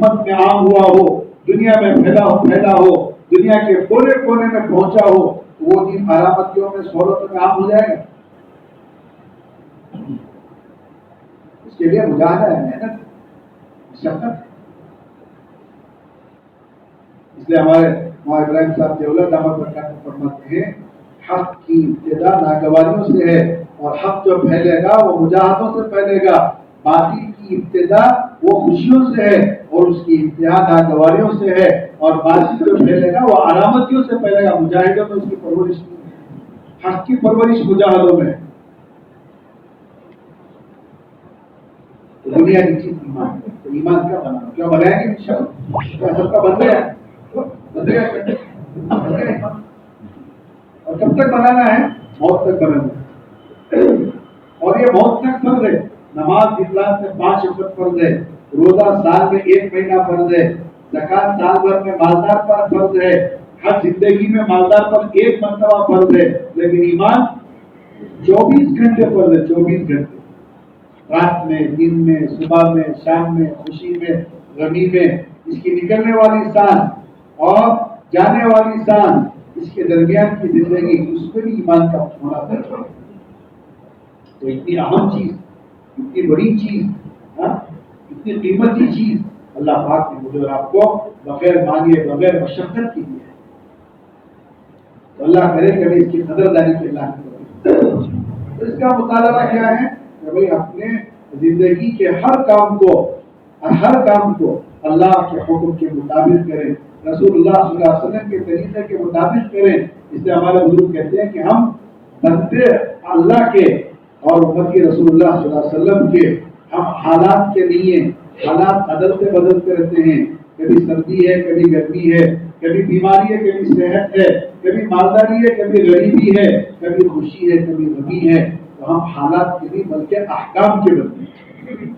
امت میں عام ہوا ہو، دنیا میں پھیلا ہو، دنیا کے کونے کونے میں پہنچا ہو، تو وہ دین علامتیوں میں سہولتوں میں عام ہو جائے گا؟ اس کے لیے مجاہدہ ہے، محنت، مشقت۔ اس لیے ہمارے مولانا ابراہیم صاحب دیولہ دامت برکاتہ فرماتے ہیں حق کی ابتدا ناگواریوں سے ہے، اور حق جو پھیلے گا وہ مجاہدوں سے پھیلے گا۔ باطل کی ابتدا وہ خوشیوں سے ہے اور اس کی انتہا ناگواریوں سے ہے، اور باطل جو پھیلے گا وہ علامتیوں سے پھیلے گا۔ مجاہدوں میں اس کی پرورش نہیں ہے، حق کی پرورش مجاہدوں میں۔ دنیا کی چیز ایمان ہے، تو ایمان کیا بنانا، کیا بنائیں گے انشاءاللہ؟ کیا سب کا بن گیا؟ اور کب تک بنانا ہے؟ موت تک بنانا ہے۔ اور یہ موت تک فرض ہے۔ نماز اسلام میں 5 وقت فرض ہے، روزہ سال میں 1 مہینہ فرض ہے، زکات سال بھر میں مالدار پر فرض ہے، حج زندگی میں مالدار پر 1 مرتبہ فرض ہے، لیکن ایمان 24 گھنٹے فرض ہے، 24 گھنٹے، رات میں، دن میں، صبح میں، شام میں، خوشی میں، غمی میں، اس کی نکلنے والی سانس اور جانے والی سانس، اس کے درمیان کی زندگی، اس میں بھی ایمان کا ہونا ضروری ہے۔ تو اتنی اہم چیز، اتنی بڑی چیز، اتنی قیمتی چیز اللہ پاک نے مجھے اور آپ کو بغیر مانگے، بغیر مشقت کی دی ہے۔ تو اللہ کرے کہ اس کی قدردانی کے اللہ تو اس کا مطالبہ کیا ہے کہ بھائی اپنے زندگی کے ہر کام کو اللہ کے حکم کے مطابق کریں، رسول اللہ صلی اللہ علیہ وسلم کے طریقے کے مطابق کریں۔ اس لیے ہمارے بزرگ کہتے ہیں کہ ہم بندے اللہ کے اور امتی رسول اللہ صلی اللہ علیہ وسلم کے، ہم حالات کے نہیں ہیں، حالات بدلتے بدلتے رہتے ہیں، کبھی سردی ہے، کبھی گرمی ہے، کبھی بیماری ہے، کبھی صحت ہے، کبھی مالداری ہے، کبھی غریبی ہے، کبھی خوشی ہے، کبھی غمی ہے۔ تو ہم حالات کے نہیں بلکہ احکام کے بندے ہیں۔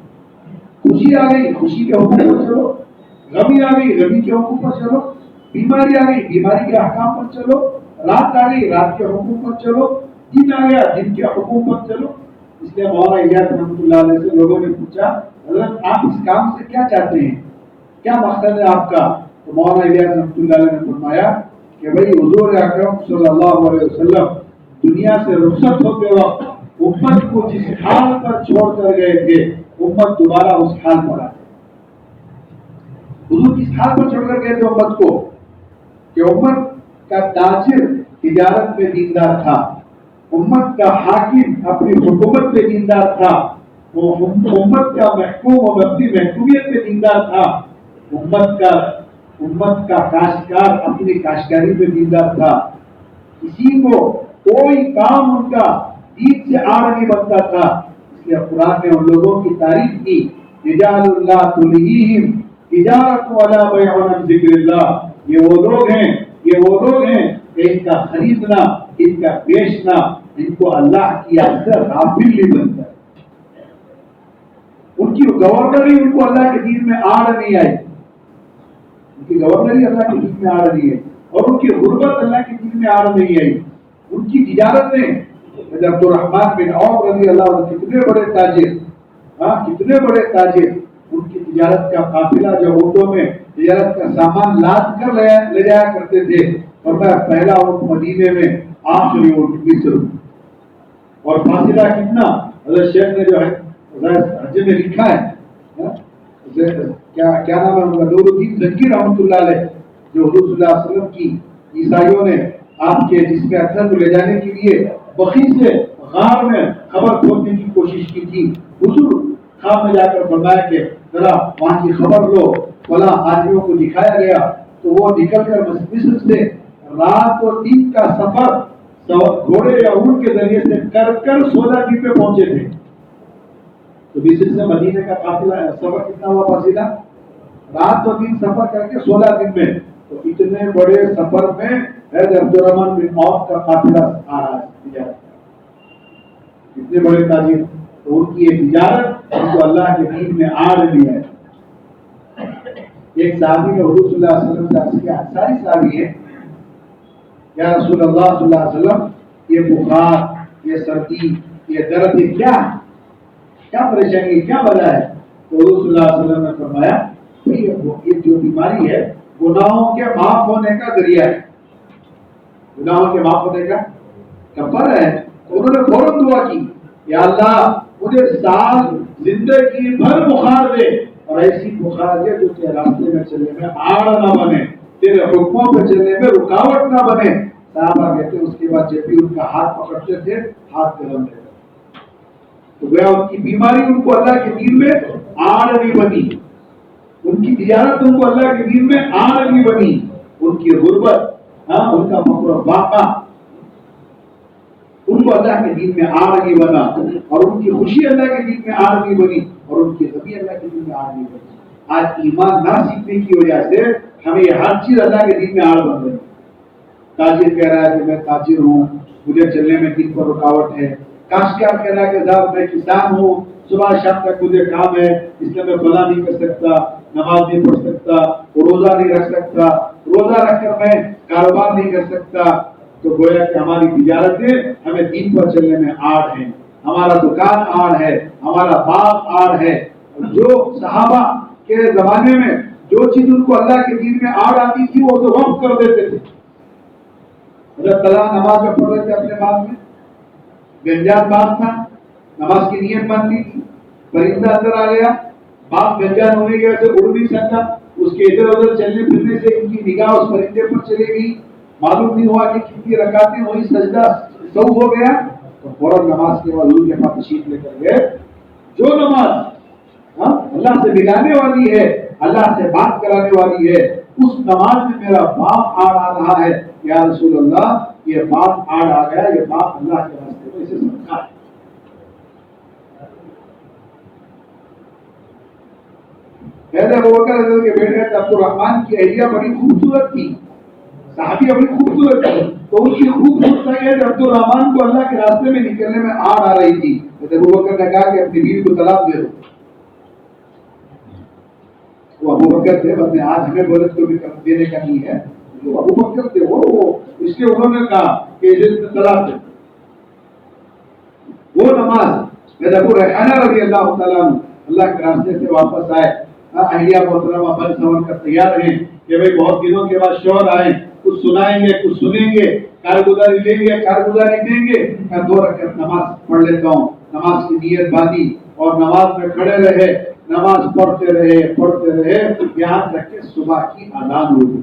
خوشی آ گئی، خوشی کے حکم پر چلو، غمی آ گئی، غمی کے حکم پر چلو، بیماری آ گئی، بیماری کے احکام پر چلو، رات آ گئی، رات کے حکم پر چلو، دن آ گیا، دن کے حکم پر چلو۔ اس لیے مولانا الیاس رحمۃ اللہ علیہ سے لوگوں نے پوچھا حضرت آپ اس کام سے کیا چاہتے ہیں، کیا مقصد ہے آپ کا؟ تو مولانا الیاس رحمۃ اللہ علیہ نے فرمایا کہ بھائی حضور اکرم صلی اللہ علیہ وسلم دنیا سے رخصت ہوتے وقت امت کو جس حال پر چھوڑ کر گئے تھے، امت دوبارہ اس حال پر آ جائے۔ حضور کس حال پر چھوڑ کر گئے تھے امت کو کہ امت کا تاجر تجارت میں دیندار تھا، امت کا حاکم اپنی حکومت پہ دیندار تھا، امت کا محکوم اپنی محکومیت پہ دیندار تھا، امت کا کاشتکار اپنی کاشتکاری پہ دیندار تھا۔ کسی کو کوئی کام ان کا دین سے آڑ نہیں بنتا تھا۔ اس لیے قرآن نے ان لوگوں کی تعریف کی، رجال اللہ تلہیہم تجارت ولا بیع عن ذکر اللہ، یہ وہ لوگ ہیں کہ ان کا خریدنا، ان کا بیچنا ان کو اللہ کی یاد سے غافل نہیں بنتا۔ ان کی گورنری ان کو اللہ کے دین میں آڑ نہیں آئی، ان کی گورنری اللہ کے دین میں آڑ نہیں ہے، اور ان کی غربت اللہ کے دین میں آڑ نہیں آئی۔ ان کی تجارتیں، عبد الرحمن بن عوف رضی اللہ عنہ کتنے بڑے تاجر، ان کی تجارت کا قافلہ جو اونٹوں میں تجارت کا سامان لاد کر لے جایا کرتے تھے، اور پہلا اونٹ مدینے میں، آخری اونٹ مصر، اور فاصلہ کتنا؟ حضرت شیخ نے جو ہے حج میں لکھا ہے، کیا نام ہے ان کا، نور الدین زنکی رحمۃ اللہ علیہ، جو حضور صلی اللہ علیہ وسلم کی عیسائیوں نے آپ کے جسم اطہر کو لے جانے کے لیے بخی سے غار میں خبر کھولنے کی کوشش کی تھی۔ حضور خواب میں جا کر فرمایا کہ ذرا وہاں کی خبر لو، فلاں آدمیوں کو دکھایا گیا، تو وہ نکل کر مصر سے رات اور دن کا سفر گھوڑے یا اونٹ کے ذریعے سے کر 16 دن پہ پہنچے تھے۔ تو مصر سے مدینے کا قافلہ سفر کتنا ہوا فاصلہ؟ رات اور دن سفر کر کے 16 دن میں۔ تو اتنے بڑے سفر میں حضرت عبد الرحمن بن عوف کا قافلہ آ رہا ہے تجارت، اتنے بڑے تاجر، تو ان کی یہ تجارت ان کو اللہ کے دین میں آڑ نہیں ہے۔ ایک صحابی نے حضور صلی اللہ علیہ وسلم سے عرض کیا، انصاری صحابی ہے، یا رسول اللہ صلی اللہ علیہ وسلم یہ بخار، یہ سردی، یہ درد، یہ کیا پریشانی ہے، کیا وجہ ہے؟ تو حضور صلی اللہ علیہ وسلم نے فرمایا یہ جو بیماری ہے گناہوں کے معاف ہونے کا ذریعہ ہے، گناہوں کے معاف ہونے کا کفر ہے. تو انہوں نے فوراً دعا کی، یا اللہ مجھے سال زندگی بھر بخار دے، اور ایسی بخار دے جو تیرے راستے میں چلنے میں آڑ نہ بنے، تیرے حکموں پہ چلنے میں رکاوٹ نہ بنے. صحابہ کہتے اس کے بعد جب بھی ان کا ہاتھ پکڑتے تھے ہاتھ گرم رہتا. تو گویا ان کی بیماری ان کو اللہ کے دین میں آڑ نہیں بنی، ان کی تجارت ان کو اللہ کے دین میں آڑ نہیں بنی، ان کی غربت، ان کا مقرر واقع ان کو اللہ کے دین میں آڑ نہیں بنا، اور ان کی خوشی اللہ کے دین میں آڑ نہیں بنی، اور ان کی غمی اللہ کے دین میں آڑ نہیں بنی. آج ایمان نہ سیکھنے کی وجہ سے ہمیں یہ ہر چیز اللہ کے دین میں آڑ بن رہی. تاجر کہہ رہا ہے کہ میں تاجر ہوں، مجھے چلنے میں دین پر رکاوٹ ہے. کاشتکار کہہ رہا ہے کہ صاحب میں کسان ہوں، صبح شام تک مجھے کام ہے، اس لیے میں فلاں نہیں کر سکتا، نماز نہیں پڑھ سکتا، روزہ نہیں رکھ سکتا، روزہ رکھ کر میں کاروبار نہیں کر سکتا. تو گویا کہ ہماری تجارتیں ہمیں دین پر چلنے میں آڑ ہیں، ہمارا دکان آڑ ہے، ہمارا باغ آڑ ہے. جو صحابہ کے زمانے میں جو چیز ان کو اللہ کے دین میں آڑ آتی تھی وہ تو وقف کر دیتے تھے. حضرت طلحہ نماز میں پڑھ رہے تھے اپنے باغ میں، گنجان باغ تھا، نماز کی نیت باندھی تھی، پرندہ اندر آ گیا، باغ گنجان ہونے کی وجہ سے اڑ نہیں سکتا، اس کے ادھر ادھر چلنے پھرنے سے ان کی نگاہ اس پرندے پر چلے گئی، معلوم نہیں ہوا کہ کتنی رکعتیں وہی سجدہ سہو ہو گیا. تو فوراً نماز کے بعد حضور کے پاس تشریف لے کر گئے. جو نماز اللہ سے ملانے والی ہے، اللہ سے بات کرانے والی ہے، اس نماز میں میرا باپ آڑ آ رہا ہے، یا رسول اللہ یہ باپ آڑ آ گیا، یہ باپ اللہ کے راستے میں اسے سمجھا ہے. ابو بکر حضرت کے بیٹے عبد الرحمان کی اہلیہ بڑی خوبصورت تھی، صحابی بڑی خوبصورت تھی. تو ان کی خوبصورت ہے کہ عبد الرحمان کو اللہ کے راستے میں نکلنے میں آڑ آ رہی تھی. ابو بکر نے کہا کہ اپنی بیوی کو طلاق دے دو. وہ ابو بکر تھے، بس آج ہمیں عورت کو بھی دینے کا نہیں ہے، جو ابو بکر تھے وہ اس لیے انہوں نے کہا کہ اسے طلاق دے. وہ نماز میں ابو ریحانہ رضی اللہ تعالیٰ عنہ اللہ کے راستے سے واپس آئے، اہلیہ محترمہ بن سنور کر تیار ہیں کہ بھائی بہت دنوں کے بعد شوہر آئے، کچھ سنائیں گے، کچھ سنیں گے، کارگزاری لیں گے، کارگزاری دیں گے. میں 2 رکعت نماز پڑھ لیتا ہوں. نماز کی نیت باندھی اور نماز میں کھڑے رہے، نماز پڑھتے رہے یہاں تک کہ صبح کی اذان ہوئی.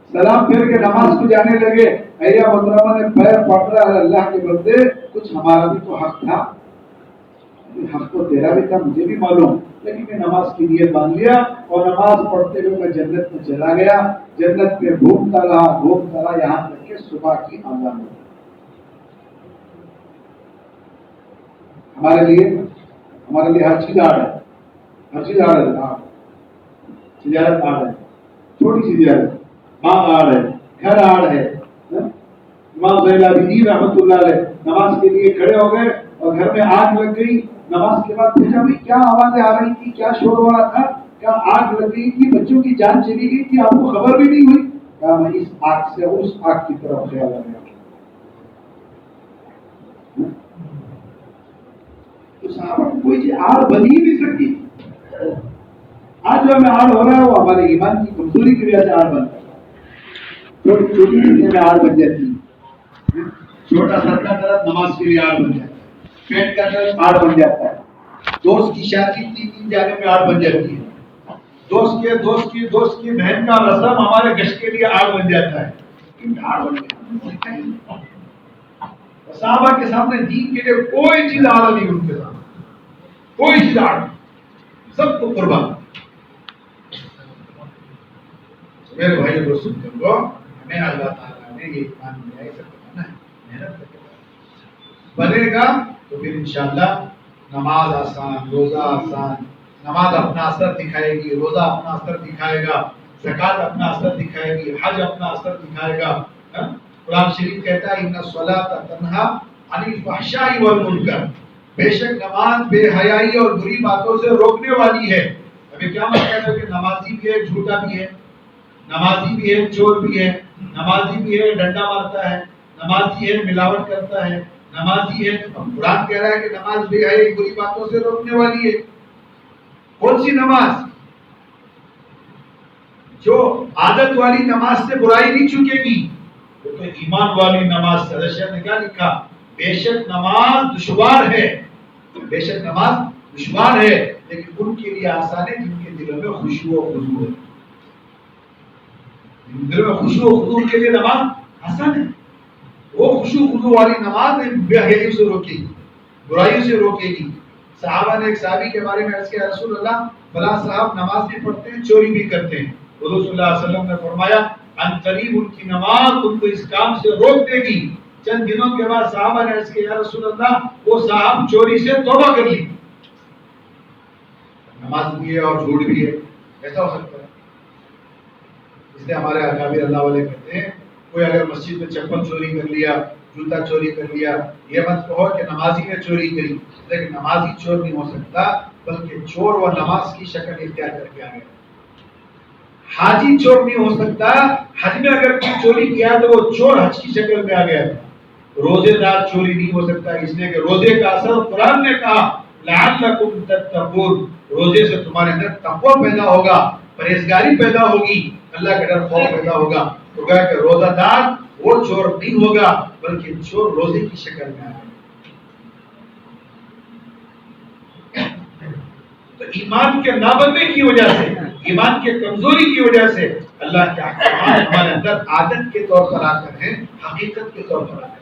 سلام پھر کے نماز کو جانے لگے. اہلیہ محترمہ نے پیر پڑ رہا ہے، اللہ کے بندے کچھ ہمارا بھی تو حق تھا، حق تو تیرا بھی تھا، مجھے بھی معلوم، لیکن میں نماز کی نیت باندھ لیا اور نماز پڑھتے ہوئے میں جنت میں چلا گیا. جنت میں گھومتا رہا یہاں تک کہ صبح کی اذان ہوئی. ہمارے لیے ہر چیز آڑ ہے، ہر چیز آڑ ہے. تجارت آڑ ہے، چھوٹی سی تجارت، باغ آڑ ہے، گھر آڑ ہے. امام زین العابدین رحمۃ اللہ علیہ نماز کے لیے کھڑے ہو گئے اور گھر میں آگ لگ گئی. نماز کے بعد پوچھا بھائی کیا آوازیں آ رہی تھی، کیا شور ہو رہا تھا، کیا آگ لگ گئی تھی، بچوں کی جان چلی گئی تھی، آپ کو خبر بھی نہیں ہوئی؟ کہا میں اس آگ سے اس آگ کی طرف خیال آ گیا. تو صحابہ کو کوئی چیز آڑ بنی ہی نہیں سکتی. آج جو ہمیں آڑ ہو رہا ہے وہ ہمارے ایمان کی کمزوری کی وجہ سے آڑ بنتا ہے. چھوٹی چھوٹی چیزیں میں آڑ بن جاتی ہے. چھوٹا سر کا درد نماز کے لیے آڑ بن جاتا ہے، پیٹ کا درد آڑ بن جاتا ہے، دوست کی شادی 3 جانے میں آڑ بن جاتی ہے، دوست کی بہن کا رسم ہمارے گشت کے لیے آڑ بن جاتا ہے. آڑ بن جاتا ہے. صحابہ کے سامنے دین کے لیے کوئی چیز آڑ نہیں، ان کے سامنے کوئی چیز آڑ نہیں، سب کو قربان. میرے بھائی دوستوں کو ہمیں اللہ تعالیٰ نے یہ ایمان دیا ہے، سب بنانا ہے، محنت کر کے بنے گا تو پھر انشاءاللہ نماز آسان، روزہ آسان. نماز اپنا اثر دکھائے گی، روزہ اپنا اثر دکھائے گا، زکات اپنا اثر دکھائے گی، حج اپنا اثر دکھائے گا. قرآن شریف کہتا ہے ان الصلاۃ تنہی عن الفحشاء والمنکر، بے شک نماز بے حیائی اور بری باتوں سے روکنے والی ہے. ابھی کیا مطلب ہے کہ نمازی بھی ہے جھوٹا بھی ہے، نمازی بھی ہے چور بھی ہے، نمازی بھی ہے ڈنڈا مارتا ہے، نمازی ہے ملاوٹ کرتا ہے، نمازی ہے. قرآن کہہ رہا ہے کہ نماز بے حیائی بری باتوں سے روکنے والی ہے. کون سی نماز؟ جو عادت والی نماز سے برائی نہیں چکے گی وہ تو ایمان والی نماز سے حضرت نے کیا لکھا بے شک نماز دشوار ہے، بے شک نماز دشوار ہے لیکن ان کے لیے آسان ہے جن کے دلوں میں خشوع و خضوع ہے، جن دلوں میں خشوع و خضوع کے لیے نماز آسان ہے، وہ خشوع و خضوع والی نماز بے حیائی سے روکے گی، برائیوں سے روکے گی۔ صحابہ نے ایک صحابی کے بارے میں عرض کیا رسول اللہ فلاں صاحب نماز بھی پڑھتے ہیں چوری بھی کرتے ہیں، حضور صلی اللہ علیہ وسلم نے فرمایا ان قریب ان کی نماز ان کو اس کام سے روک دے گی۔ چند دنوں کے بعد صحابہ نے عرض کیا یا رسول اللہ وہ صاحب چوری سے توبہ کر لی، نماز بھی ہے اور جھوٹ بھی ہے، ایسا ہو سکتا ہے؟ اس لیے ہمارے اکابر اللہ والے کہتے ہیں کوئی اگر مسجد میں چپل چوری کر لیا، جوتا چوری کر لیا، یہ مت کہو کہ نمازی نے چوری کری، لیکن نمازی چور نہیں ہو سکتا بلکہ چور و نماز کی شکل اختیار کر کے آ گیا۔ حاجی چور نہیں ہو سکتا، حج میں اگر کوئی چوری کیا تو وہ چور حج کی شکل میں آ گیا۔ روزے دار چوری نہیں ہو سکتا اس لیے کہ روزے کا اثر قرآن نے کہا لعلکم تتقون، روزے سے تمہارے اندر تقوی پیدا ہوگا، پرہیزگاری پیدا ہوگی، اللہ کا ڈر خوف پیدا ہوگا۔ تو کہا کہ روزہ دار وہ چور نہیں ہوگا بلکہ چور روزے کی شکل میں آ گیا۔ تو ایمان کے نابندے کی وجہ سے، ایمان کے کمزوری کی وجہ سے اللہ کے احکامات ہمارے اندر عادت کے طور پر آ کر ہیں، حقیقت کے طور پر آ کر ہیں۔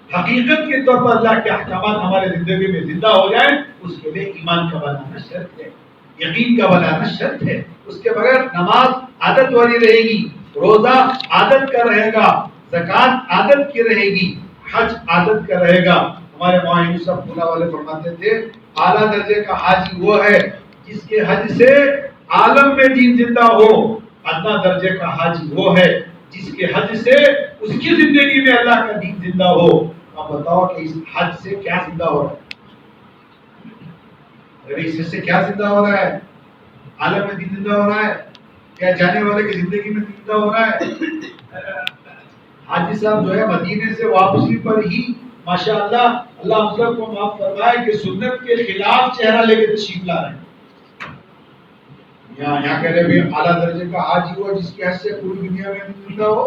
حقیقت کے طور پر اللہ کے احکامات ہمارے زندگی میں زندہ ہو جائیں اس کے لیے ایمان کا بنانا شرط ہے، یقین کا بنانا شرط ہے۔ اس کے بغیر نماز عادت والی رہے گی، روزہ عادت کا رہے گا، زکوٰۃ عادت کی رہے گی، حج عادت کا رہے گا۔ ہمارے مولانا یوسف اللہ والے فرماتے تھے اعلیٰ درجے کا حاجی وہ ہے جس کے حج سے عالم میں دین زندہ ہو، ادنا درجے کا حاجی وہ ہے جس کے حج سے اس کی زندگی میں اللہ کا دین زندہ ہو۔ آپ بتاؤ کہ اس حج سے کیا زندہ ہو رہا ہے؟ اس سے کیا زندہ ہو رہا ہے؟ عالم میں دین زندہ ہو رہا ہے؟ کیا جانے والے کی زندگی میں زندہ ہو رہا ہے؟ حاجی صاحب جو ہے مدینے سے واپسی پر ہی ماشاءاللہ اللہ ہم سب کو معاف فرمائے کہ سنت کے خلاف چہرہ لے کے تشریف لا رہے ہیں۔ یہاں کہہ رہے بھی اعلیٰ درجے کا حاجی ہوا جس کی حج سے پوری دنیا میں دین زندہ ہو،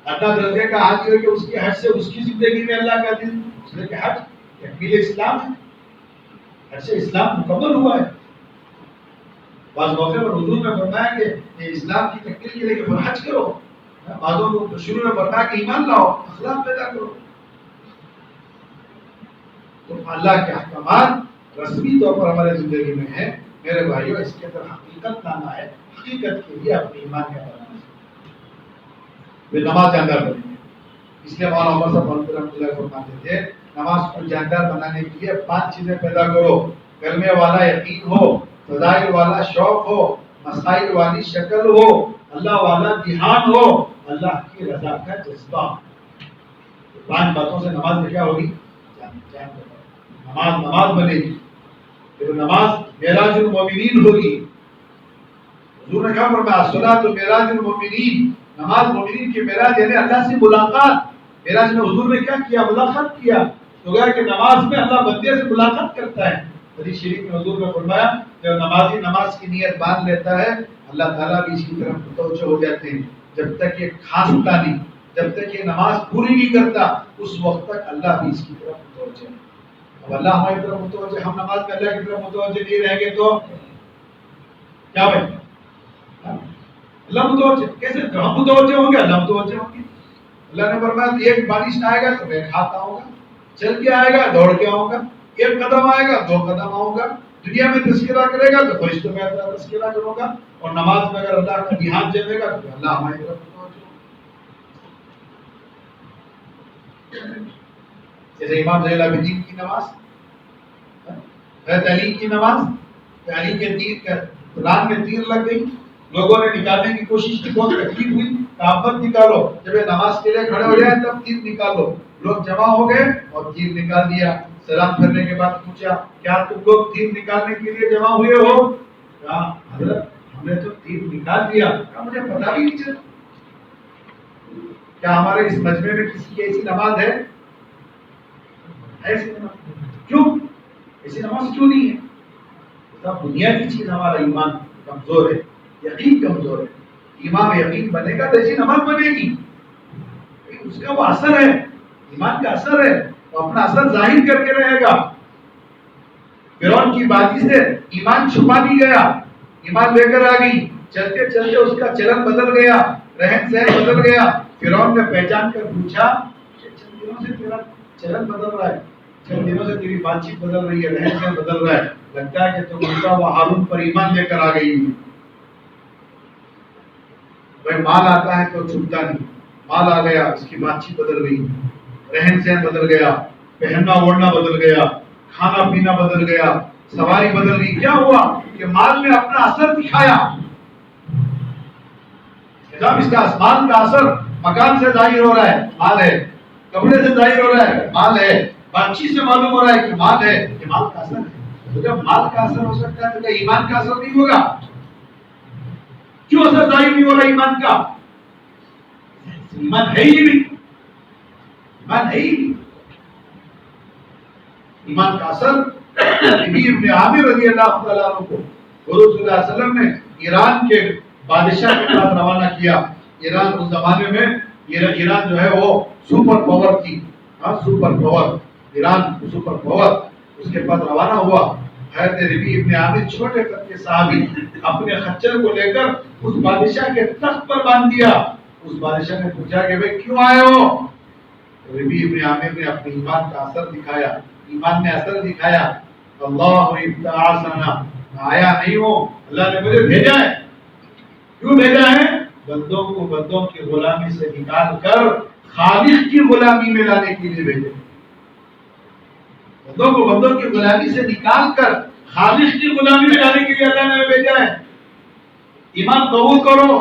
ادنا درجے کا حاجی ہو کہ اس کی حج سے اس کی زندگی میں اللہ کا دین، اس لیے کہ حج تکمیل اسلام ہے، حج سے اسلام مکمل ہوا ہے۔ بعض موقع پر حضور نے فرمایا کہ اسلام کی تکمیل کے لیے کہ حج کرو، بعضوں کو شروع میں فرمایا کہ ایمان لاؤ، اخلاق پیدا کرو۔ تو اللہ کے احکامات رسمی طور پر ہمارے زندگی میں ہیں میرے بھائیوں، اس کے اندر حقیقت لانا ہے، حقیقت کے لیے اپنے ایمان کا بنانا ہے۔ نماز جاندار بنیں گے، اس لیے مولانا عمر صاحب رحمۃ اللہ فرماتے تھے نماز کو جاندار بنانے کے لیے 5 چیزیں پیدا کرو، کلمے والا یقین ہو، فضائل والا شوق ہو، مسائل والی شکل ہو، اللہ والا دھیان ہو، اللہ کی رضا کا جذبہ۔ 5 باتوں سے نماز میں کیا ہوگی؟ نماز بنے گی، پھر نماز معراج المومنین ہوگی۔ حضور نے کہا فرمایا الصلاۃ معراج المومنین، نماز مومنین کی معراج یعنی اللہ سے ملاقات۔ معراج میں حضور نے کیا کیا؟ ملاقات کیا۔ تو گیا کہ نماز میں اللہ بندے سے ملاقات کرتا ہے۔ حدیث شریف میں حضور نے فرمایا جب نمازی نماز کی نیت باندھ لیتا ہے اللہ تعالیٰ بھی اس کی طرف متوجہ ہو جاتے ہیں، جب تک یہ کھانستا نہیں، جب تک یہ نماز پوری نہیں کرتا اس وقت تک اللہ بھی اس کی طرف متوجہ ہے۔ اب اللہ ہماری طرف متوجہ، ہم نماز میں اللہ کی طرف متوجہ نہیں رہیں گے تو کیا بھائی؟ اللہ متوجہ کیسے؟ ہم متوجہ ہوں گے اللہ متوجہ ہوں گے۔ اللہ نے فرمایا ایک بارش آئے گا تو میں کھاتا آؤں گا، چل کے آئے گا دوڑ کے آؤں گا، ایک قدم آئے گا 2 قدم آؤں گا، دنیا میں تذکرہ کرے گا تو فرشتوں میں تذکرہ کروں گا، اور نماز میں اگر اللہ کا دھیان جمے گا تو اللہ ہماری طرف متوجہ ہوگا۔ جیسے امام زین العابدین کی نماز، حضرت علی کی نماز، علی کے تیر ران میں تیر لگ گئی، لوگوں نے نکالنے کی کوشش کی، بہت تکلیف ہوئی، آپ مت نکالو، جب یہ نماز کے لیے کھڑے ہو جائے تب تیر نکالو۔ لوگ جمع ہو گئے اور تیر نکال دیا۔ سلام کرنے کے بعد پوچھا کیا تم لوگ تیر نکالنے کے لیے جمع ہوئے ہو؟ کہا حضرت ہم نے تو تیر نکال دیا، کہا مجھے پتا بھی نہیں چلا۔ کیا ہمارے اس مجمع میں کسی کی ایسی نماز ہے؟ ایسی نماز کیوں؟ ایسی نماز کیوں نہیں ہے؟ دنیا کی چیز ہمارا ایمان کمزور ہے، یقین کمزور ہے. ایمان یقین بنے گا تو ایسی نماز بنے گی. اس کا وہ اثر ہے، ایمان کا اثر ہے، وہ اپنا اثر ظاہر کر کے رہے گا. فرعون کی بازی سے ایمان چھپا نہیں گیا، ایمان لے کر آ گئی. چلتے چلتے اس کا چلن بدل گیا، رہن سہن بدل گیا. فرعون نے پہچان کر پوچھا چند دنوں سے تیرا چلن بدل رہا ہے، چند دنوں سے تیری بات چیت بدل رہی ہے، رہن سہن بدل رہا ہے، لگتا ہے کہ تم موسیٰ و ہارون پر ایمان لے کر آ گئی. بھائی مال آتا ہے تو چھپتا نہیں، مال آ گیا اس کی بات چیت بدل گئی، رہن سہن بدل گیا، پہننا اوڑھنا بدل گیا، کھانا پینا بدل گیا، سواری بدل گئی. کیا ہوا کہ مال نے اپنا اثر دکھایا. اس کا مال کا اثر مکان سے ظاہر ہو رہا ہے، مال ہے. کپڑے سے ظاہر ہو رہا ہے، مال ہے. بات چیت سے معلوم ہو رہا ہے کہ مال ہے. یہ مال کا اثر ہے. تو جب مال کا اثر ہو سکتا ہے تو کیا ایمان کا اثر نہیں ہوگا؟ کیوں اثر ظاہر نہیں ہو رہا ایمان کا؟ ایمان ہے ہی نہیں، ایمان ہے ہی نہیں. ایمان کا اثر ربیع ابن عامر رضی اللہ تعالیٰ عنہ کو حضور صلی اللہ علیہ وسلم نے ایران کے بادشاہ کے پاس روانہ کیا. ایران اس زمانے میں ایران جو ہے وہ سپر پاور تھی، ہاں super power, Iran super power. اس کے پاس روانہ ہوا. حضرت ربیع ابن عامر چھوٹے قد کے صحابی اپنے خچر کو لے کر اس بادشاہ کے تخت پر باندھ دیا. اس بادشاہ نے پوچھا کہ بھئی کیوں آئے ہو؟ ربیع ابن عامر نے اپنے ایمان کا اثر دکھایا، ایمان نے اثر دکھایا. اللہ ابتعاثنا، آیا نہیں ہوں، اللہ نے مجھے بھیجا ہے. کیوں بھیجا ہے؟ بندوں کو بندوں کی غلامی سے نکال کر خالق کی غلامی میں لانے کے لیے بھیجا. بندوں کو بندوں کی غلامی سے نکال کر خالق کی غلامی میں لانے کے لیے اللہ نے بھیجا ہے. ایمان قبول کرو،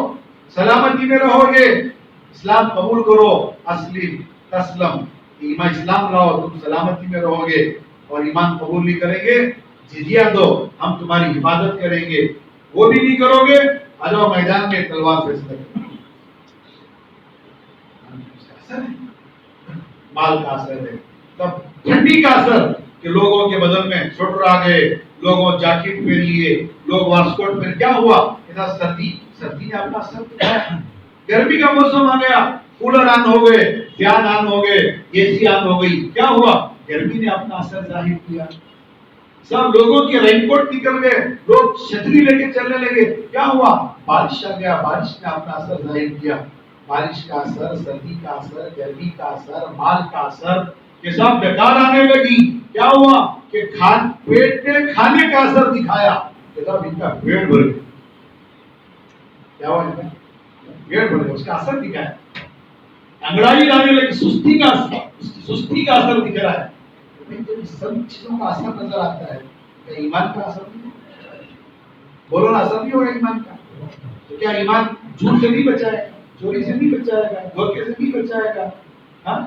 سلامتی میں رہو گے. اسلام قبول کرو، اسلم تسلم، ایمان اسلام لاؤ تم سلامتی میں رہو گے. اور ایمان قبول نہیں کریں گے، جزیہ دو ہم تمہاری حفاظت کریں گے. وہ بھی نہیں کرو گے، آ جاؤ میدان میں تلوار فیصلہ کرو. مال کا اثر ہے. تب ٹھنڈی کا اثر کہ لوگوں کے بدن میں سوٹر آ گئے، لوگوں جاکٹ پہن لیے، لوگ واسکوٹ پہن. کیا ہوا؟ سردی نے اپنا اثر دکھایا. گرمی کا موسم آ گیا، کولر آن ہو گئے، فیان آن ہو گئے، اے سی آن ہو گئی. کیا ہوا؟ گرمی نے اپنا اثر ظاہر کیا. سب لوگوں کے رین کوٹ نکل گئے، لوگ چھتری لے کے چلنے لگے. کیا ہوا؟ بارش آ گیا، بارش نے اپنا اثر ظاہر کیا. بارش کا اثر، سردی کا اثر، گرمی کا اثر، مال کا اثر، یہ سب بیکار آنے لگی. کیا ہوا کہ پیٹ نے کھانے کا اثر دکھایا کہ سب ان کا پیٹ بھر گیا. کیا ہوا؟ پیٹ بھر گیا، اس کا اثر دکھایا. انگڑائی لانے لگی، سستی کا اثر دکھ رہا ہے. سب چیزوں کا اثر نظر آتا ہے، کیا ایمان کا اثر نہیں؟ بولو نا، اثر نہیں ہوگا ایمان کا. تو کیا ایمان جھوٹ سے نہیں بچائے گا، چوری سے نہیں بچائے گا، دھوکے سے نہیں بچائے گا، ہاں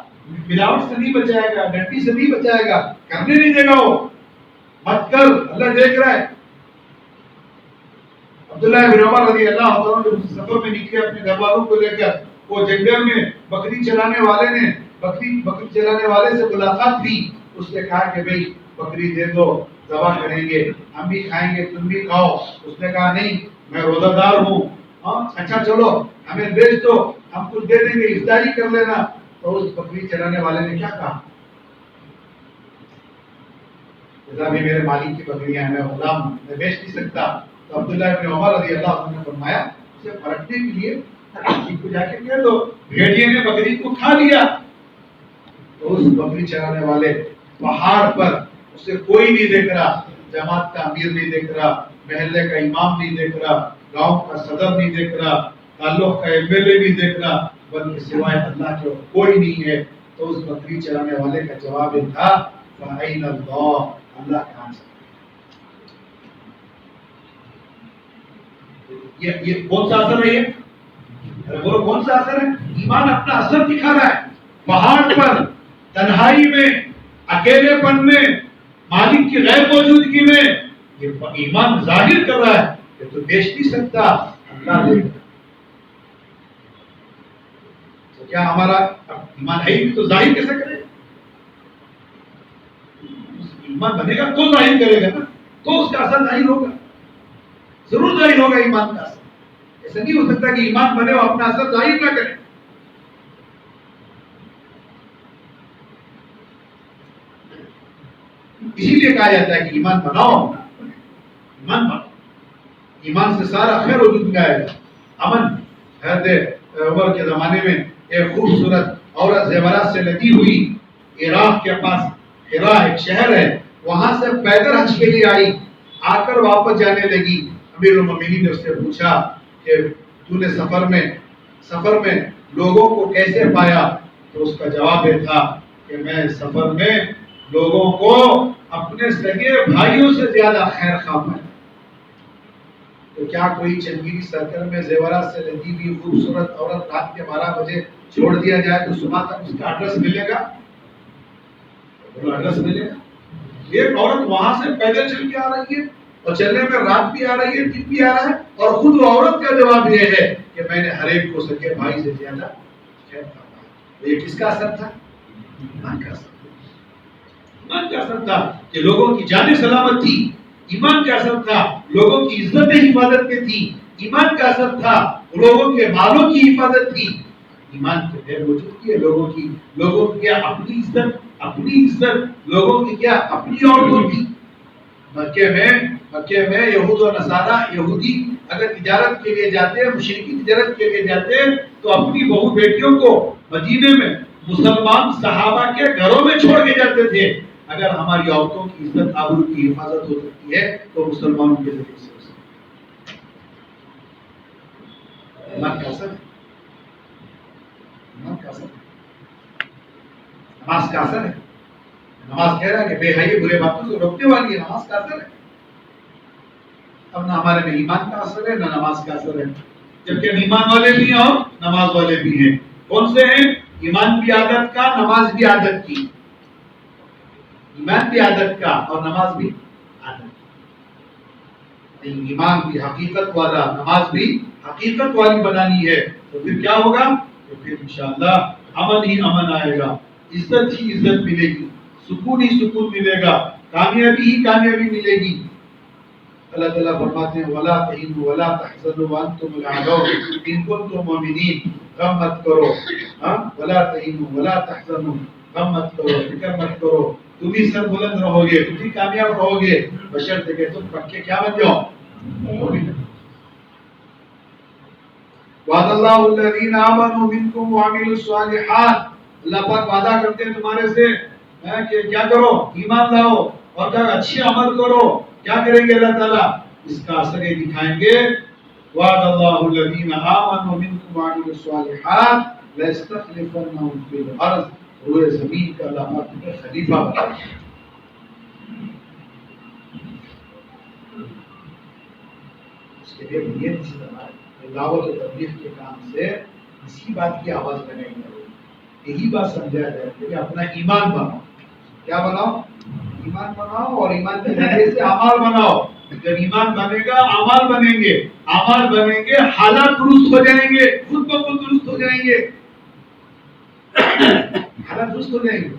ملاوٹ سے نہیں بچائے گا، ڈنڈی سے نہیں بچائے گا، کرنے نہیں دے گا. وہ مت کر، اللہ دیکھ رہا ہے. عبداللہ بن عمر رضی اللہ عنہ سفر میں نکلے اپنے گھر والوں کو لے کر. وہ جنگل میں بکری چلانے والے سے ملاقات ہوئی. اس نے کہا کہ بھئی بکری دے دو، ذبح کریں گے، ہم بھی کھائیں گے، تم بھی کھاؤ. اس نے کہا نہیں، میں روزہ دار ہوں. اچھا چلو ہمیں بیچ دو، ہم کچھ دے دیں گے، افطاری کر لینا. تو اس بکری چلانے والے نے کیا کہا؟ بھی میرے مالک کی بکریاں ہیں، میں غلام ہوں، میں بیچ نہیں سکتا. تو عبداللہ بن عمر رضی اللہ عنہ نے فرمایا اسے پرکھنے کے لیے کو جا کے کہہ دو. بھیڑیے نے بکری کو کھا لیا. تو اس بکری چرانے والے پہاڑ پر اسے کوئی نہیں دیکھ رہا، جماعت کا امیر نہیں دیکھ رہا، محلے کا امام نہیں دیکھ رہا، گاؤں کا صدر نہیں دیکھ رہا، تعلق کا ایم ایل اے نہیں دیکھ رہا، بلکہ سوائے اللہ کے کوئی نہیں ہے. تو اس بکری چرانے والے کا جواب یہ تھا فَأَيْنَ اللَّهُ، اللہ کہاں سے؟ یہ کون سا اثر ہے؟ یہ بولو کون سا اثر ہے؟ ایمان اپنا اثر دکھا رہا ہے. پہاڑ پر، تنہائی میں، اکیلے پن میں، مالک کی غیر موجودگی میں یہ ایمان ظاہر کر رہا ہے کہ تو بیچ نہیں سکتا، اللہ دے گا. تو کیا ہمارا ایمان ہے ہی تو ظاہر کیسے کرے؟ ایمان بنے گا تو ظاہر کرے گا نا، تو اس کا اثر ظاہر ہوگا، ضرور ظاہر ہوگا ایمان کا اثر. ایسا نہیں ہو سکتا کہ ایمان بنے اور اپنا اثر ظاہر نہ کرے. اسی لیے کہا جاتا ہے کہ ایمان بناؤ، ایمان بناؤ. ایمان سے سارا خیر وجود میں آئے گا. امن. حضرت عمر کے زمانے میں ایک خوبصورت عورت زیورات سے لگی ہوئی عراق کے پاس حرا ایک شہر ہے، وہاں سے پیدل حج کے لیے آئی. آ کر واپس جانے لگی. امیر المومنین نے اس سے پوچھا کہ تو نے سفر میں لوگوں کو کیسے پایا؟ تو اس کا جواب یہ تھا کہ میں سفر میں لوگوں کو اپنے سگے بھائیوں سے زیادہ خیر خواہ پایا. تو کیا کوئی چنگیری سرکل میں زیورات سے لگی ہوئی خوبصورت عورت رات کے 12 بجے چھوڑ دیا جائے تو صبح تک اس کا ایڈریس ملے گا؟ ایڈریس ملے گا؟ ایک عورت وہاں سے پیدل چل کے آ رہی ہے اور چلنے میں رات بھی آ رہی ہے، دن بھی آ رہا ہے، اور خود وہ عورت کا جواب یہ ہے کہ میں نے ہر ایک کو سگے بھائی سے زیادہ خیر پایا. یہ کس کا اثر تھا؟ ایمان کا اثر. ایمان کا اثر تھا کہ لوگوں کی جان سلامت تھی. ایمان کا اثر تھا لوگوں کی عزت حفاظت میں تھی. ایمان کا اثر تھا لوگوں کے مالوں کی حفاظت تھی. ایمان کے غیر وجود کی لوگوں کی کیا اپنی عزت لوگوں کی کیا اپنی عورتوں کی. مکے میں یہود و نصارہ یہودی اگر تجارت کے لیے جاتے، مشرکی تجارت کے لیے جاتے تو اپنی بہو بیٹیوں کو مدینے میں مسلمان صحابہ کے گھروں میں چھوڑ کے جاتے تھے. اگر ہماری عورتوں کی عزت آبرو کی حفاظت ہو سکتی ہے تو مسلمانوں کے ذریعے سے ہو سکتی ہے. ایمان کا اثر ہے. ایمان کا اثر ہے. نماز کا اثر ہے. نماز کہہ رہا ہے کہ بے حیائی برے باتوں سے روکنے والی ہے. نماز کا اثر ہے. اب نہ ہمارے میں ایمان کا اثر ہے نہ نماز کا اثر ہے، جبکہ ہم ایمان والے بھی ہیں اور نماز والے بھی ہیں. کون سے ہیں؟ ایمان بھی عادت کا، نماز بھی عادت کی. ایمان بھی عادت کا اور نماز بھی عادت کی. ایمان بھی حقیقت والا، نماز بھی حقیقت والی بنانی ہے تو پھر کیا ہوگا؟ تو پھر انشاءاللہ امن ہی امن آئے گا، عزت ہی عزت ملے گی، سکون ہی سکون ملے گا، کامیابی ہی کامیابی ملے گی. اللہ تعالیٰ فرماتے ہیں وَلَا تَهِنُوا وَلَا تَحْزَنُوا وَأَنْتُمُ الْأَعْلَوْنَ إِن كُنتُم مُؤْمِنِينَ. غم مت کرو، وَلَا تَهِنُوا وَلَا تَحْزَنُوا. غم مت کرو، فکر مت کرو، تم ہی سر بلند رہو گے، تم ہی کامیاب رہو گے، بشرطے کہ تم پکے کیا بن جاؤ. وعد اللہ الذین آمنوا منکم وعملوا الصالحات. اللہ پاک وعدہ کرتے ہیں تمہارے سے کہ کیا کرو؟ ایمان لاؤ اور اچھے عمل کرو. کیا کریں گے اللہ تعالیٰ؟ اس کا اثر یہ دکھائیں گے. وعد اللہ الذین آمنوا منکم وعملوا الصالحات لَيَسْتَخْلِفَنَّهُمْ فِي الْأَرْضِ. روئے زمین کا اللہ پاک تمہیں خلیفہ بنا دے. اس کے لیے نیت سے بنائے. دعوت و تبلیغ کے کام سے اسی بات کی آواز میں نہیں کرو. یہی بات سمجھا جائے کہ اپنا ایمان بناؤ. کیا بناؤ؟ ایمان بناؤ اور ایمان کے ذریعے سے اعمال بناؤ. جب ایمان بنے گا اعمال بنیں گے، اعمال بنیں گے حالات درست ہو جائیں گے، خود بخود درست ہو جائیں گے. حالات درست ہو جائیں گے.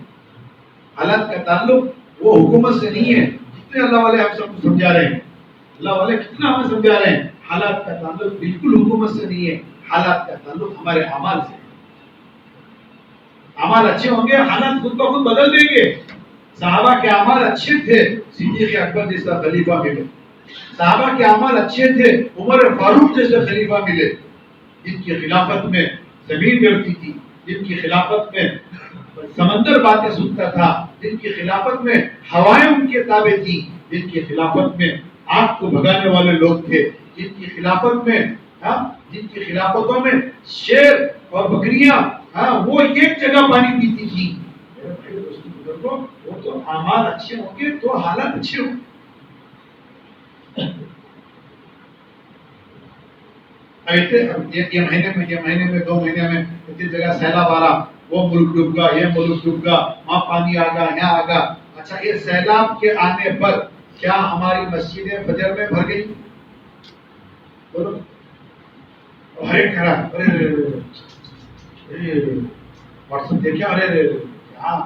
حالات کا تعلق وہ حکومت سے نہیں ہے جتنے اللہ والے ہم سب کو سمجھا رہے ہیں. اللہ والے کتنا ہمیں سمجھا رہے ہیں. حالات کا تعلق بالکل حکومت سے نہیں ہے. حالات کا تعلق ہمارے اعمال سے. اعمال اچھے ہوں گے حالات خود بخود بدل دیں گے. صحابہ کے اعمال اچھے تھے، صدیق اکبر جیسا خلیفہ ملے. صحابہ کے اعمال اچھے تھے، عمر فاروق جیسے خلیفہ ملے، جن کی خلافت میں زمین ڈرتی تھی، جن کی خلافت میں سمندر باتیں سنتا تھا، جن کی خلافت میں ہوائیں ان کے تابع تھی، جن کی خلافت میں آگ کو بھگانے والے لوگ تھے، جن کی خلافت میں جن کی خلافتوں میں شیر اور بکریاں وہ ایک جگہ پانی پیتی تھی. وہ تو اعمال اچھے ہوں گے تو حالات اچھے ہوں گے. یہ مہینے میں 2 مہینے میں اتنی جگہ سیلاب آ رہا، وہ ملک ڈوب گا، یہ ملک ڈوب گا، وہاں پانی آ گا، یہاں آ گا. اچھا یہ سیلاب کے آنے پر کیا ہماری مسجدیں فجر میں بھر گئی؟ بولو. ارے کھڑا واٹس ایپ دیکھا، ارے کیا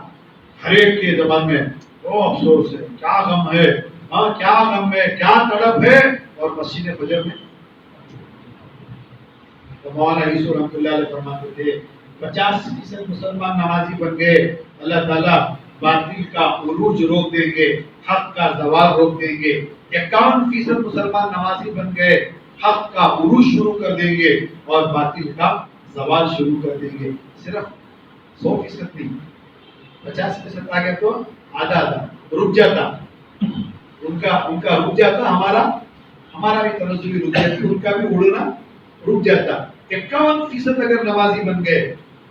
ہر ایک کے زبان میں وہ افسوس ہے، کیا غم ہے، کیا غم ہے، کیا تڑپ ہے، اور مسجد فجر میں تو مولانا یوسف رحمۃ اللہ علیہ فرماتے تھے 50% مسلمان نمازی بن گئے، اللہ تعالیٰ باطل کا عروج روک دیں گے، حق کا زوال روک دیں گے۔ 51% مسلمان نمازی بن گئے، حق کا عروج شروع کر دیں گے اور باطل کا زوال شروع کر دیں گے۔ صرف 100% نہیں، 50% آ گیا تو آدھا آدھا رک جاتا، ان کا رک جاتا، ہمارا بھی تنزلی رک جاتی، ان کا بھی اڑنا رک جاتا۔ 51% اگر نمازی بن گئے،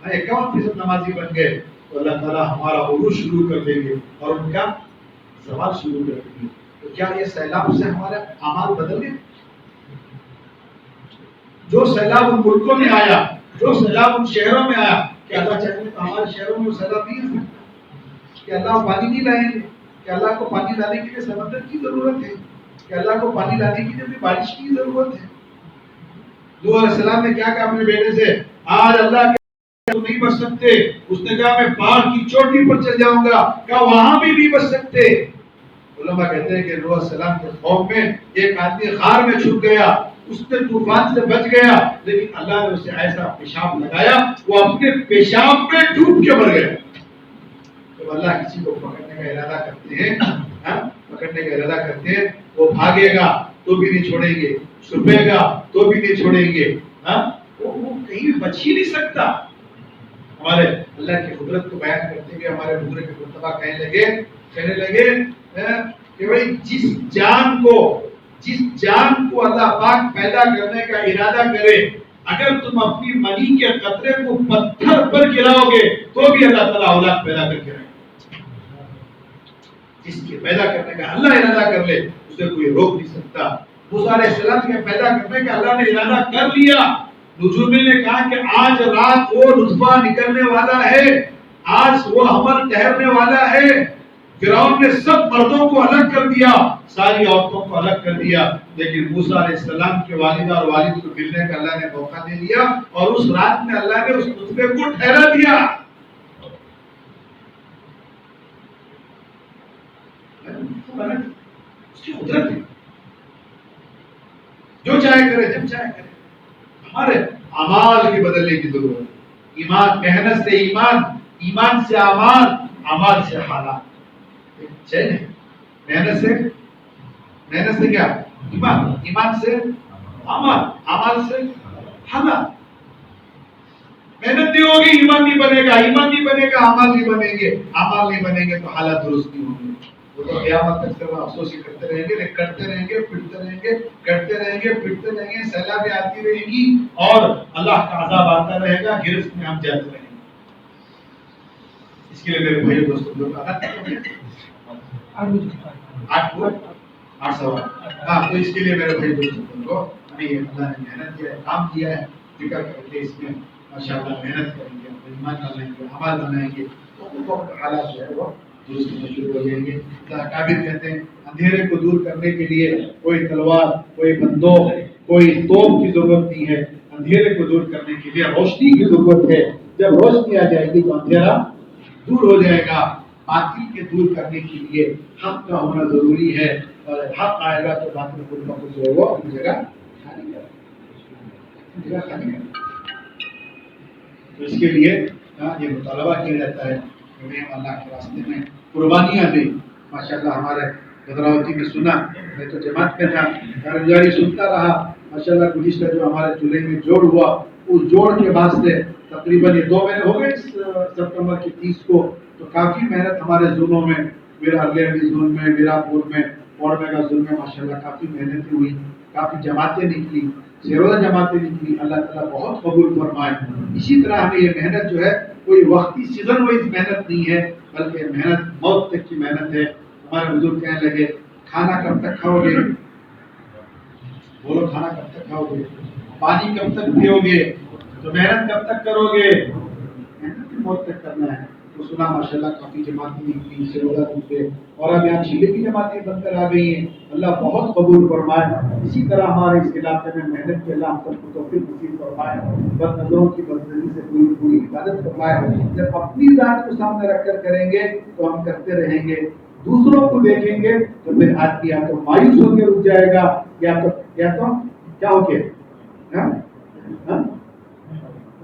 51% نمازی بن گئے تو اللہ تعالیٰ ہمارا عروج شروع کر دیں گے اور ان کا زوال شروع کر دیں گے۔ تو کیا یہ سیلاب سے ہمارے اعمال بدل گئے؟ جو سیلاب ان ملکوں میں آیا، جو سیلاب ان شہروں میں آیا، کہ اللہ چاہتے تو ہمارے شہروں میں وہ سیلاب نہیں آ سکتا؟ کہ اللہ پانی نہیں لائیں گے؟ کہ اللہ کو پانی لانے کے لیے سمندر کی ضرورت ہے؟ کہ اللہ کو پانی لانے کے لیے بھی بارش کی ضرورت ہے؟ نوح علیہ السلام نے کیا کہا اپنے بیٹے سے؟ آج اللہ کے نہیں بچ سکتے، اس نے کہا میں پہاڑ کی چوٹی پر چل جاؤں گا، کہا وہاں بھی نہیں بچ سکتے۔ علماء کہتے ہیں کہ نوح علیہ السلام کے قوم میں ایک آدمی غار میں چھپ گیا، اس نے طوفان سے بچ گیا، لیکن اللہ نے اسے ایسا پیشاب لگایا وہ اپنے پیشاب میں ڈوب کے مر گیا۔ جب اللہ کسی کو پکڑنے کا ارادہ کرتے ہیں، پکڑنے کا ارادہ کرتے ہیں، وہ بھاگے گا تو بھی نہیں چھوڑیں گے، چھپے گا تو بھی نہیں چھوڑیں گے، وہ کہیں بھی بچ ہی نہیں سکتا۔ ہمارے اللہ کی قدرت کو بیان کرتے ہوئے ہمارے بزرگ کے مرتبہ کہنے لگے کہ بھائی جس جان کو اللہ پاک پیدا کرنے کا ارادہ کرے، اگر تم اپنی منی کے قطرے کو پتھر پر گراؤ گے تو بھی اللہ تعالیٰ اولاد پیدا کر کے رہے گا۔ جس کے پیدا کرنے کا اللہ ارادہ کر لے اسے کوئی روک نہیں سکتا۔ موسیٰ علیہ السلام کے پیدا کرنے کا اللہ نے ارادہ کر لیا۔ نجومی نے کہا کہ آج رات وہ نطفہ نکلنے والا ہے، آج وہ حمل ٹھہرنے والا ہے۔ فرعون نے سب مردوں کو الگ کر دیا، ساری عورتوں کو الگ کر دیا، لیکن موسیٰ علیہ السلام کے والدہ اور والد کو ملنے کا اللہ نے موقع دے دیا اور اس رات میں اللہ نے اس نطفے کو ٹھہرا دیا۔ اس کی قدرت ہے، جو چاہے کرے جب چاہے کرے۔ ہمارے اعمال کے بدلنے کی ضرورت ہے۔ ایمان، محنت سے ایمان، ایمان سے اعمال، اعمال سے حالات۔ چاہیے محنت سے کیا؟ ایمان، ایمان سے عمل، عمل سے حالات۔ محنت نہیں ہوگی ایمان نہیں بنے گا، ایمان نہیں بنے گا عمل نہیں بنیں گے، عمل نہیں بنیں گے تو حالات درست نہیں ہوں گے۔ وہ تو قیامت تک صرف افسوس ہی کرتے رہیں گے، کرتے رہیں گے، پھرتے رہیں گے، کرتے رہیں گے، پھرتے رہیں گے، سیلابیں آتی رہے گی اور اللہ کا عذاب آتا رہے گا، گرفت میں ہم جاتے رہیں گے۔ اس کے لیے میرے بھائی دوستوں لوگ تو اس کے لیے میرے بھائی دوستوں کو ہمیں یہ اللہ نے محنت کیا ہے، کام کیا ہے، فکر کر کے اس میں ماشاءاللہ محنت کریں گے، ایمان ڈالیں گے، عمل بنائیں گے تو حالات جو ہے وہ درست ہونا شروع ہو جائیں گے۔ کابر کہتے ہیں اندھیرے کو دور کرنے کے لیے کوئی تلوار، کوئی بندوق، کوئی توپ کی ضرورت نہیں ہے، اندھیرے کو دور کرنے کے لیے روشنی کی ضرورت ہے۔ جب روشنی آ جائے گی تو اندھیرا دور ہو جائے گا۔ باطل کے دور کرنے کے لیے حق کا ہونا ضروری ہے، اور حق آئے گا تو باطل کو جو ہے وہ اپنی جگہ خالی کرے گا۔ تو اس کے لیے یہ مطالبہ کیا جاتا ہے کہ ہمیں اللہ کے راستے میں قربانیاں دیں۔ ماشاءاللہ ہمارے بدراوتی میں سنا، میں تو جماعت میں تھا، کارگزاری سنتا رہا۔ ماشاءاللہ گزشتہ جو ہمارے چولہے میں جوڑ ہوا، اس جوڑ کے واسطے تقریباً یہ 2 مہینے ہو گئے سپتمبر کی 30 کو، تو کافی محنت ہمارے زونوں میں، میرا ارلی علی زون میں، میراپور میں، اور میگا زون میں ماشاءاللہ کافی محنتیں ہوئی، کافی جماعتیں نکلی، سیروزہ جماعتیں نکلی۔ اللہ تعالیٰ بہت قبول فرمائے۔ اسی طرح ہمیں یہ محنت جو ہے کوئی وقتی سیزن وائز محنت نہیں ہے، بلکہ محنت موت تک کی محنت ہے۔ ہمارے بزرگ کہنے لگے کھانا کب تک کھاؤ گے؟ بولو کھانا کب تک کھاؤ گے؟ پانی کب تک پیو گے؟ تو محنت کب تک کرو گے؟ محنت موت تک کرنا ہے۔ تو سنا ماشاءاللہ کافی جماعتیں نکلی، سیروزہ نکلے، اور اب یہاں چیلے کی جماعتیں بن کر آ گئی ہیں۔ اللہ بہت قبول فرمائے۔ اسی طرح ہمارے اس علاقے میں محنت کے اللہ ہم سب کو توفیق نصیب فرمائے، بد نظروں کی بدنظری سے پوری حفاظت فرمائے۔ جب اپنی ذات کو سامنے رکھ کر کریں گے تو ہم کرتے رہیں گے، دوسروں کو دیکھیں گے تو پھر آدمی یا تو مایوس ہو کے رک جائے گا، یا تو کیا ہو کے